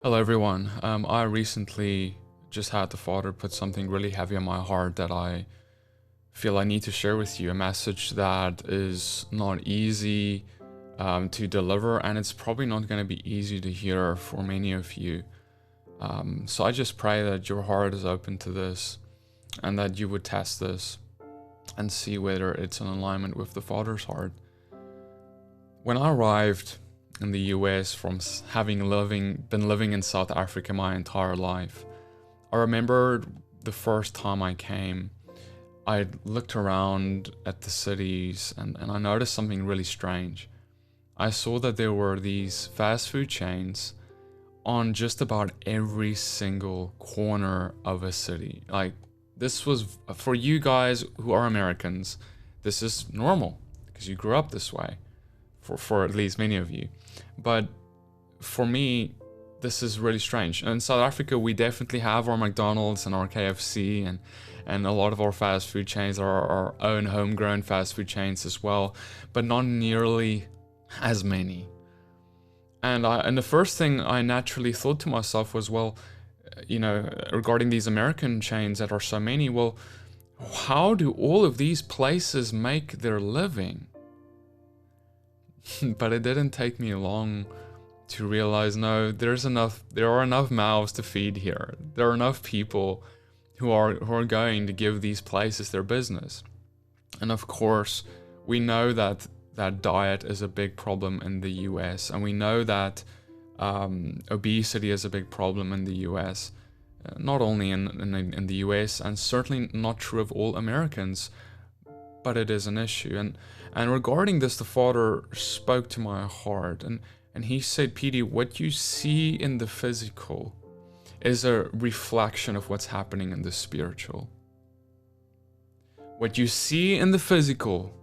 Hello everyone. I recently just had the Father put something really heavy on my heart that I feel I need to share with you. A message that is not easy to deliver, and it's probably not going to be easy to hear for many of you. So I just pray that your heart is open to this and that you would test this and see whether it's in alignment with the Father's heart. When I arrived in the US from having been living in South Africa my entire life, I remember the first time I came, I looked around at the cities and I noticed something really strange. I saw that there were these fast food chains on just about every single corner of a city. Like, this was, for you guys who are Americans, this is normal because you grew up this way, for at least many of you. But for me, this is really strange. In South Africa, we definitely have our McDonald's and our KFC and a lot of our fast food chains are our own homegrown fast food chains as well, but not nearly as many. And the first thing I naturally thought to myself was, well, regarding these American chains that are so many, well, how do all of these places make their living? But it didn't take me long to realize, no, there are enough mouths to feed here. There are enough people who are going to give these places their business. And of course, we know that diet is a big problem in the US, and we know that obesity is a big problem in the US. Not only in the US, and certainly not true of all Americans, but it is an issue. And regarding this, the Father spoke to my heart, and he said, Petey, what you see in the physical is a reflection of what's happening in the spiritual. What you see in the physical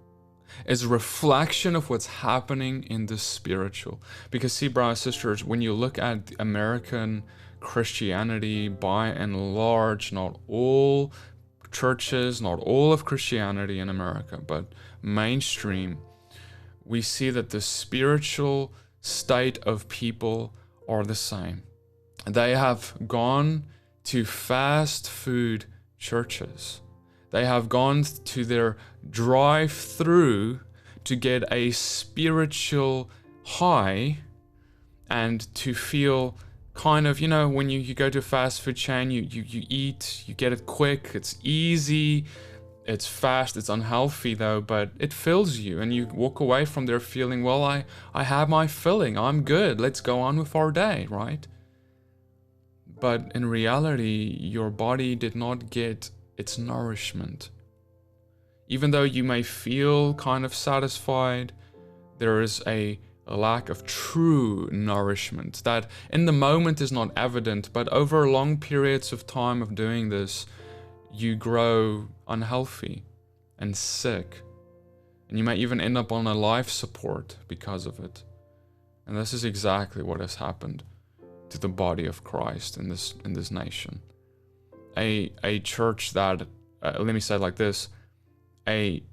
is a reflection of what's happening in the spiritual. Because see, brothers and sisters, when you look at American Christianity, by and large, not all churches, not all of Christianity in America, but mainstream, we see that the spiritual state of people are the same. They have gone to fast food churches. They have gone to their drive-through to get a spiritual high and to feel kind of, when you go to a fast food chain, you eat, you get it quick, it's easy, it's fast, it's unhealthy though, but it fills you, and you walk away from there feeling, well, I have my filling, I'm good, let's go on with our day, right? But in reality, your body did not get its nourishment. Even though you may feel kind of satisfied, there is a lack of true nourishment that in the moment is not evident, but over long periods of time of doing this, you grow unhealthy and sick, and you may even end up on a life support because of it. And this is exactly what has happened to the body of Christ in this nation. A church that, let me say it like this, a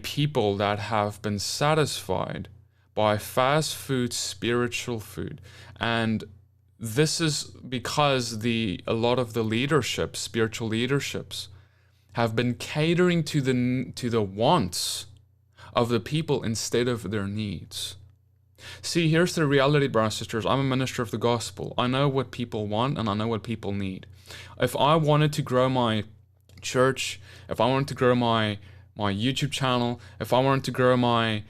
people that have been satisfied by fast food, spiritual food. And this is because a lot of the leadership, spiritual leaderships, have been catering to the wants of the people instead of their needs. See, here's the reality, brothers and sisters. I'm a minister of the gospel. I know what people want and I know what people need. If I wanted to grow my church, if I wanted to grow my YouTube channel, if I wanted to grow my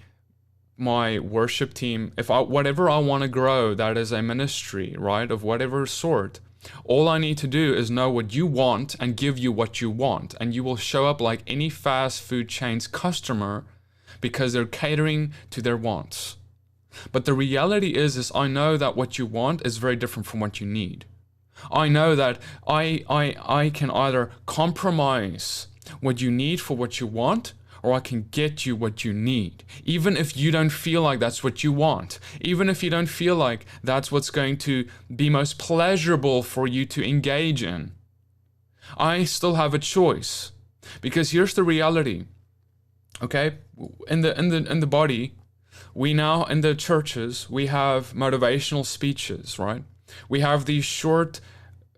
worship team, whatever I want to grow, that is a ministry, right, of whatever sort, all I need to do is know what you want and give you what you want, and you will show up like any fast food chain's customer because they're catering to their wants. But the reality is I know that what you want is very different from what you need. I know that I can either compromise what you need for what you want, or I can get you what you need, even if you don't feel like that's what you want, even if you don't feel like that's what's going to be most pleasurable for you to engage in. I still have a choice, because here's the reality, okay? In the body, we now, in the churches, we have motivational speeches, right? We have these short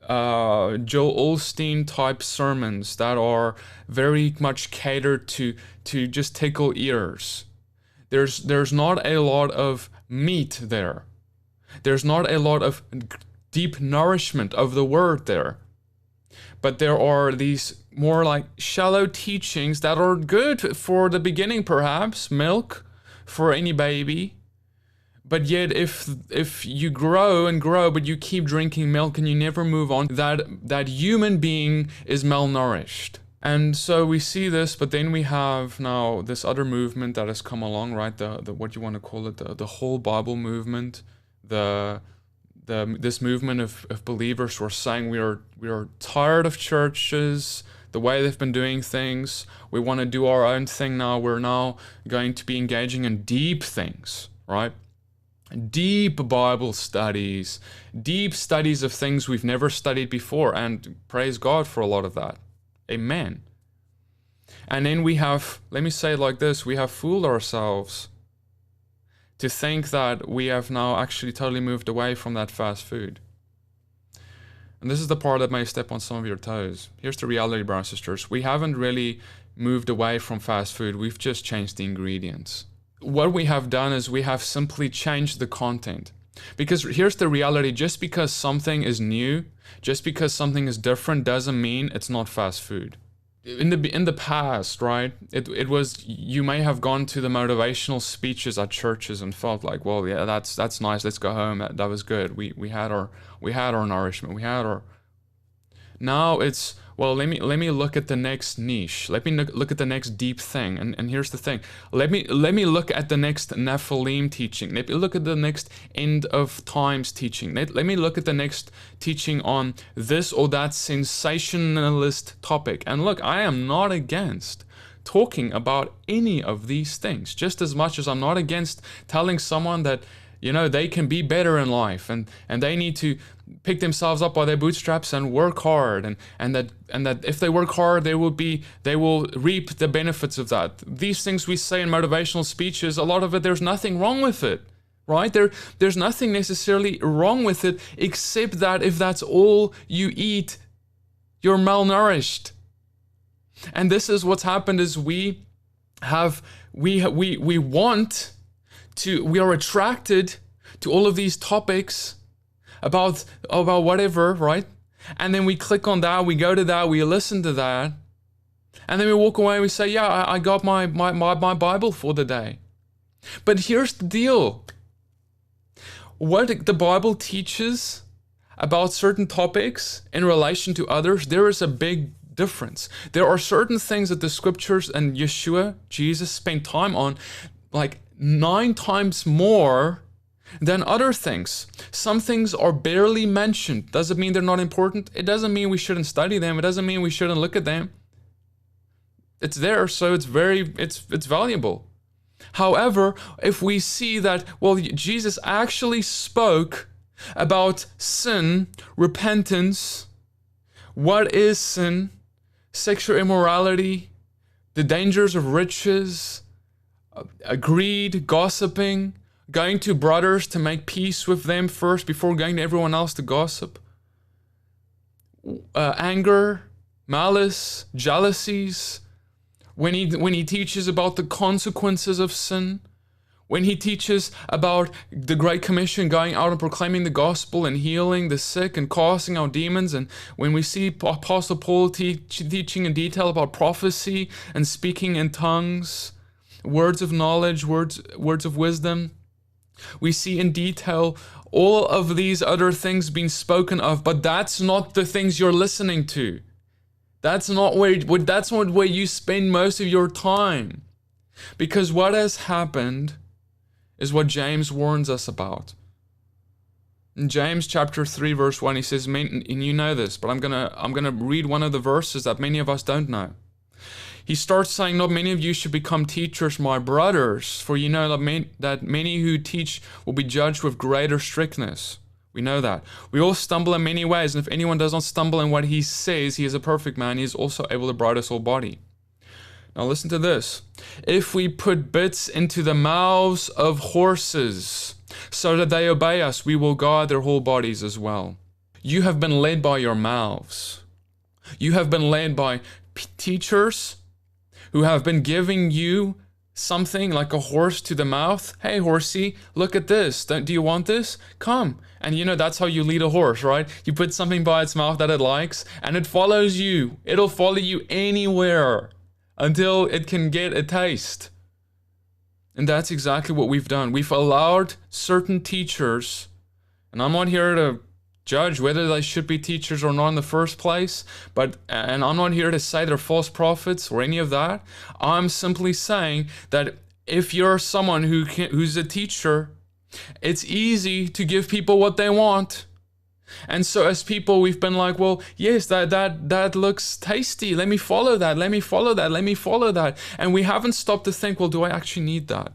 Joel Osteen type sermons that are very much catered to just tickle ears. There's not a lot of meat there. There's not a lot of deep nourishment of the word there. But there are these more like shallow teachings that are good for the beginning, perhaps, milk for any baby. But yet if you grow and grow, but you keep drinking milk and you never move on, that human being is malnourished. And so we see this, but then we have now this other movement that has come along, right? The what you want to call it, the whole Bible movement, this movement of believers who are saying we are tired of churches, the way they've been doing things. We want to do our own thing now. We're now going to be engaging in deep things, right? Deep Bible studies, deep studies of things we've never studied before, and praise God for a lot of that. Amen. And then we have, let me say it like this, we have fooled ourselves to think that we have now actually totally moved away from that fast food. And this is the part that may step on some of your toes. Here's the reality, brothers and sisters. We haven't really moved away from fast food. We've just changed the ingredients. What we have done is we have simply changed the content. Because here's the reality, just because something is new, just because something is different doesn't mean it's not fast food. In the past, right, it was, you may have gone to the motivational speeches at churches and felt like, well, yeah, that's nice, let's go home, that was good, we had our nourishment, we had our. Now it's, well, let me look at the next niche. Let me look at the next deep thing. And here's the thing. Let me look at the next Nephilim teaching. Let me look at the next end of times teaching. Let me look at the next teaching on this or that sensationalist topic. And look, I am not against talking about any of these things, just as much as I'm not against telling someone that, you know, they can be better in life and they need to pick themselves up by their bootstraps and work hard and that if they work hard they will reap the benefits of that. These things we say in motivational speeches, a lot of it, there's nothing wrong with it, right? There's nothing necessarily wrong with it, except that if that's all you eat, you're malnourished. And this is what's happened is we are attracted to all of these topics about whatever, right? And then we click on that, we go to that, we listen to that, and then we walk away and we say, yeah, I got my Bible for the day. But here's the deal. What the Bible teaches about certain topics in relation to others, there is a big difference. There are certain things that the scriptures and Yeshua, Jesus, spent time on, like 9 times more than other things. Some things are barely mentioned. Does it mean they're not important? It doesn't mean we shouldn't study them. It doesn't mean we shouldn't look at them. It's there, so it's valuable. However, if we see that, well, Jesus actually spoke about sin, repentance, what is sin, sexual immorality, the dangers of riches, greed, gossiping, going to brothers to make peace with them first before going to everyone else to gossip, anger, malice, jealousies, when he teaches about the consequences of sin, when he teaches about the Great Commission, going out and proclaiming the gospel and healing the sick and casting out demons, and when we see Apostle Paul teaching in detail about prophecy and speaking in tongues, words of knowledge, words of wisdom, we see in detail all of these other things being spoken of, but that's not the things you're listening to. That's not where you spend most of your time. Because what has happened is what James warns us about. In James chapter 3 verse 1, he says, and you know this, but I'm gonna read one of the verses that many of us don't know. He starts saying, not many of you should become teachers, my brothers, for you know that many who teach will be judged with greater strictness. We know that. We all stumble in many ways, and if anyone does not stumble in what he says, he is a perfect man. He is also able to bridle his whole body. Now listen to this. If we put bits into the mouths of horses so that they obey us, we will guard their whole bodies as well. You have been led by your mouths. You have been led by teachers who have been giving you something like a horse to the mouth. Hey, horsey, look at this. Do you want this? Come. And you know, that's how you lead a horse, right? You put something by its mouth that it likes, and it follows you. It'll follow you anywhere until it can get a taste. And that's exactly what we've done. We've allowed certain teachers, and I'm not here to judge whether they should be teachers or not in the first place, and I'm not here to say they're false prophets or any of that. I'm simply saying that if you're someone who's a teacher, it's easy to give people what they want. And so as people, we've been like, well, yes, that looks tasty. Let me follow that. Let me follow that. Let me follow that. And we haven't stopped to think, well, do I actually need that?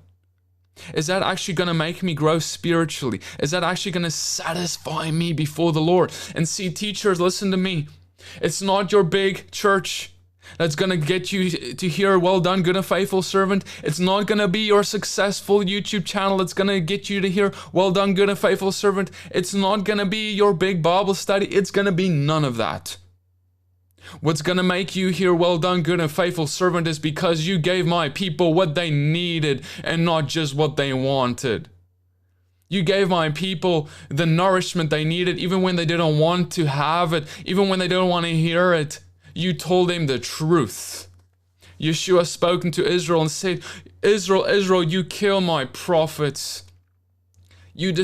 Is that actually going to make me grow spiritually? Is that actually going to satisfy me before the Lord? And see, teachers, listen to me. It's not your big church that's going to get you to hear, well done, good and faithful servant. It's not going to be your successful YouTube channel that's going to get you to hear, well done, good and faithful servant. It's not going to be your big Bible study. It's going to be none of that. What's going to make you hear, well done, good and faithful servant, is because you gave my people what they needed and not just what they wanted. You gave my people the nourishment they needed even when they didn't want to have it, even when they didn't want to hear it. You told them the truth. Yeshua spoke to Israel and said, Israel, Israel, you kill my prophets. You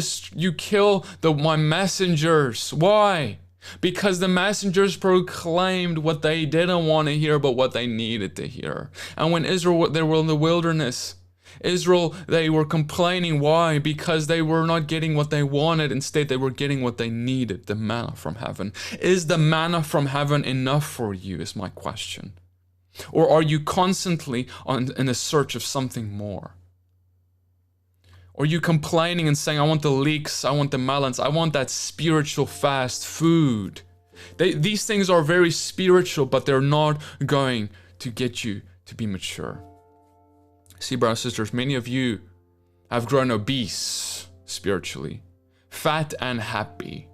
kill my messengers. Why? Because the messengers proclaimed what they didn't want to hear, but what they needed to hear. And when Israel, they were in the wilderness, Israel, they were complaining. Why? Because they were not getting what they wanted. Instead, they were getting what they needed, the manna from heaven. Is the manna from heaven enough for you, is my question. Or are you constantly in the search of something more? Or are you complaining and saying, I want the leeks, I want the melons, I want that spiritual fast food? These things are very spiritual, but they're not going to get you to be mature. See, brothers and sisters, many of you have grown obese spiritually, fat and happy,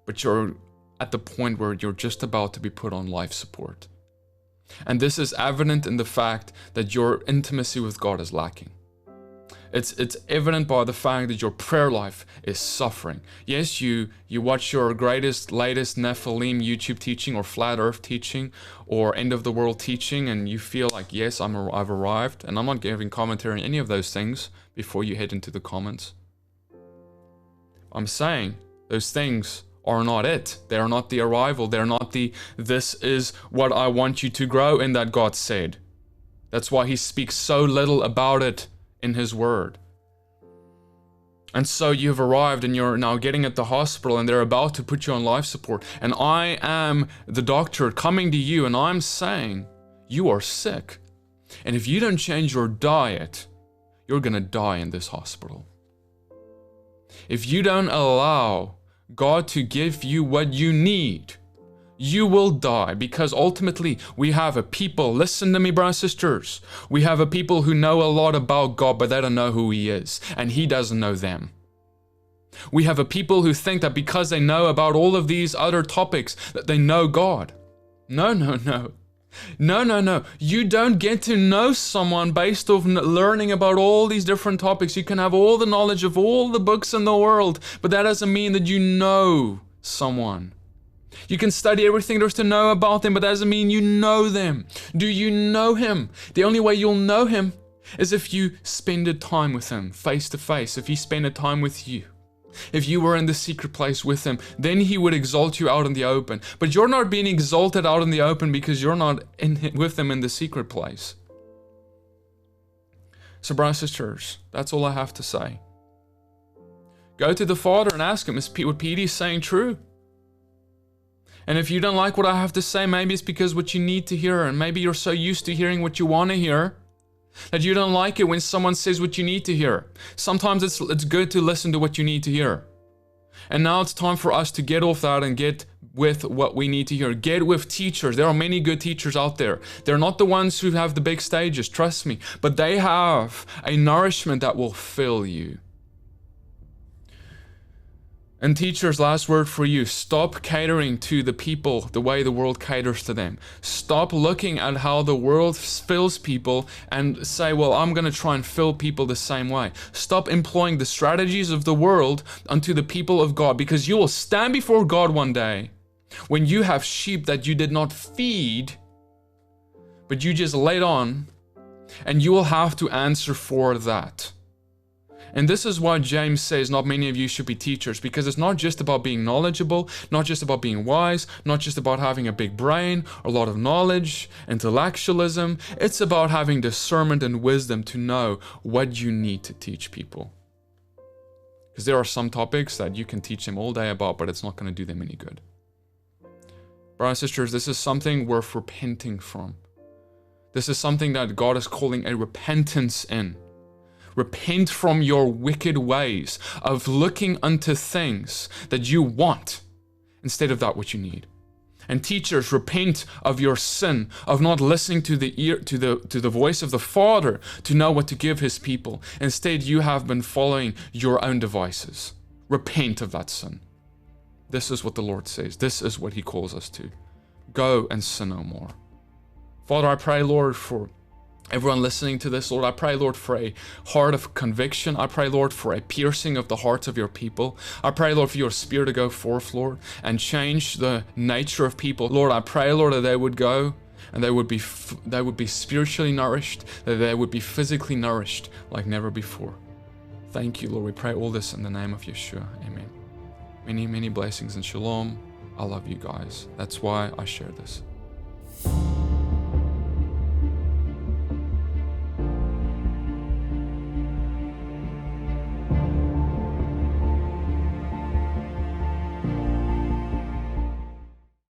but you're at the point where you're just about to be put on life support. And this is evident in the fact that your intimacy with God is lacking. It's evident by the fact that your prayer life is suffering. Yes, you watch your latest Nephilim YouTube teaching or flat earth teaching or end of the world teaching, and you feel like, yes, I've arrived. And I'm not giving commentary on any of those things before you head into the comments. I'm saying those things are not it. They are not the arrival. They're not this is what I want you to grow in that God said. That's why he speaks so little about it in his word. And so you've arrived and you're now getting at the hospital and they're about to put you on life support. And I am the doctor coming to you and I'm saying, you are sick. And if you don't change your diet, you're going to die in this hospital. If you don't allow God to give you what you need, you will die, because ultimately we have a people, listen to me, brothers and sisters, we have a people who know a lot about God, but they don't know who he is, and he doesn't know them. We have a people who think that because they know about all of these other topics, that they know God. No. You don't get to know someone based off learning about all these different topics. You can have all the knowledge of all the books in the world, but that doesn't mean that you know someone. You can study everything there's to know about them, but that doesn't mean you know them. Do you know him? The only way you'll know him is if you spend a time with him, face to face, if he spent a time with you. If you were in the secret place with him, then he would exalt you out in the open. But you're not being exalted out in the open because you're not with him in the secret place. So, brothers and sisters, that's all I have to say. Go to the Father and ask him, is what Petey's saying true? And if you don't like what I have to say, maybe it's because what you need to hear, and maybe you're so used to hearing what you want to hear that you don't like it when someone says what you need to hear. Sometimes it's good to listen to what you need to hear. And now it's time for us to get off that and get with what we need to hear. Get with teachers. There are many good teachers out there. They're not the ones who have the big stages, trust me, but they have a nourishment that will fill you. And teachers, last word for you, stop catering to the people the way the world caters to them. Stop looking at how the world fills people and say, well, I'm going to try and fill people the same way. Stop employing the strategies of the world unto the people of God, because you will stand before God one day when you have sheep that you did not feed, but you just laid on, and you will have to answer for that. And this is why James says not many of you should be teachers, because it's not just about being knowledgeable, not just about being wise, not just about having a big brain, a lot of knowledge, intellectualism. It's about having discernment and wisdom to know what you need to teach people. Because there are some topics that you can teach them all day about, but it's not going to do them any good. Brothers and sisters, this is something worth repenting from. This is something that God is calling a repentance in. Repent from your wicked ways of looking unto things that you want instead of that which you need. And teachers, repent of your sin of not listening to the voice of the Father to know what to give his people. Instead, you have been following your own devices. Repent of that sin. This is what the Lord says. This is what he calls us to. Go and sin no more. Father, I pray, Lord, for everyone listening to this, Lord. I pray, Lord, for a heart of conviction. I pray, Lord, for a piercing of the hearts of your people. I pray, Lord, for your Spirit to go forth, Lord, and change the nature of people. Lord, I pray, Lord, that they would go and they would be spiritually nourished, that they would be physically nourished like never before. Thank you, Lord. We pray all this in the name of Yeshua. Amen. Many, many blessings and shalom. I love you guys. That's why I share this.